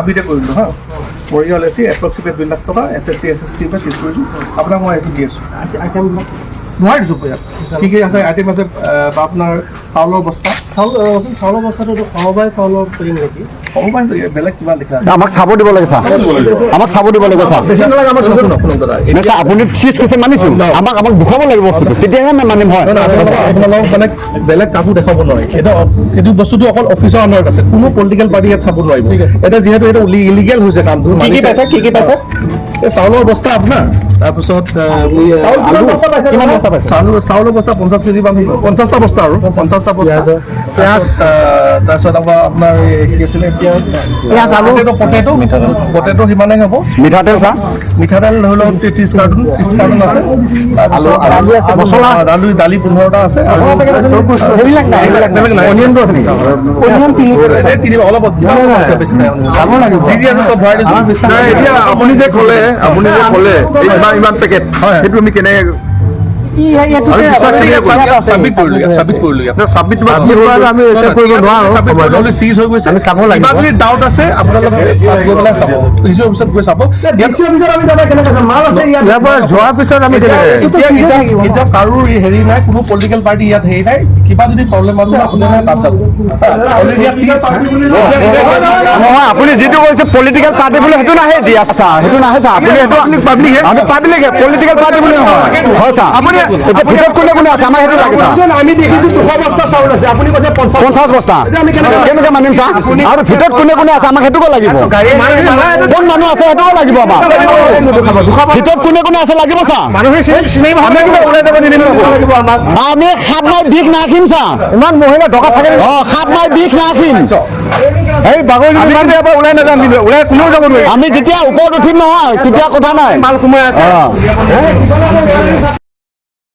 চাবিতে কৰিলোঁ হা Morigaon LIC approximate 2 lakh টকা FSC SST পৰা চিজ কৰিছোঁ আপোনাক মই এইটো দি আছোঁ নোৱাৰি দিছোঁ পইচা কি কি আছে আইটেম আছে আপোনাৰ চাউলৰ বস্তা চাউলৰ বস্তাটো সমবায় চাউলৰ কৰিম নেকি সমবায় বেলেগ কিবা লিখা আমাক চাব দিব লাগে ছাৰ আমাক চাব দিব লাগে ছাৰ বেছি নালাগে আমাক শুনক দাদা ছাৰ আপুনি চিজ কৈছে মানিছোঁ আমাক দুখাব লাগিব বস্তুটো তেতিয়াহে আমি মানিম হয় আপোনালোকক মানে বেলেগ কাকো দেখাব নোৱাৰি এইটো বস্তুটো অকল অফিচৰ আণ্ডাৰত আছে কোনো পলিটিকেল পাৰ্টি ইয়াত চাব নোৱাৰিব এতিয়া যিহেতু এইটো ইলিগেল হৈছে কামটো কি পাইছে এই চাউলৰ বস্তা আপোনাৰ তাৰপিছত চাউলৰ বস্তা 50 কেজি 50টা বস্তা আৰু 50টা বস্তা পিঁয়াজ তাৰপিছত আপোনাৰ কি আছিলে পিঁয়াজ আলু পটেটো সিমানেই হ'ব মিঠাতেল ছাৰ মিঠাতেল ধৰি লওক 30 কাৰ্টুন আছে মছলা দালি 15টা আছে অনিয়নটো আছে নেকি অলপ বেছি এতিয়া আপুনি যে ক'লে ইমান পেকেট সেইটো আমি কেনেকৈ ডাউট আছে আপোনালোকে যোৱাৰ পিছত আমি কাৰো হেৰি নাই কোনো পলিটিকেল পাৰ্টি ইয়াত হেৰি নাই কিবা যদি প্ৰব্লেম আছে আপোনালোকে তাত যাব আপুনি যিটো কৈছে পলিটিকেল পাৰ্টি বুলি সেইটো নাহে দিয়া ছাৰ সেইটো নাহে ছাৰ আপুনি সেইটো পাব্লিকে পলিটিকেল পাৰ্টি বুলি নহয় হয় ছাৰ আপুনি এতিয়া ভিতৰত কোনে আছে আমাৰ সেইটো লাগে ছাৰ আমি দেখিছোঁ 200 বস্তা চাউল আছে আপুনি কৈছে 50 বস্তা কেনেকৈ মানিম ছাৰ আৰু ভিতৰত কোনে আছে আমাক সেইটোকো লাগিব কোন মানুহ আছে সেইটোকো লাগিব আমাক ভিতৰত কোনে আছে লাগিব ছাৰ আমি সাপ মাৰি বিষ নাৰাখিম ছাৰ ইমান মহিলা টকা থাকে সাপ মাৰি বিষ নাৰাখিম এই বাগৰি ওলাই নাযাম কিন্তু ওলাই কোনেও যাব নোৱাৰে আমি যেতিয়া ওপৰত উঠিম নহয় তেতিয়া কথা নাই মাল সোমাই আছে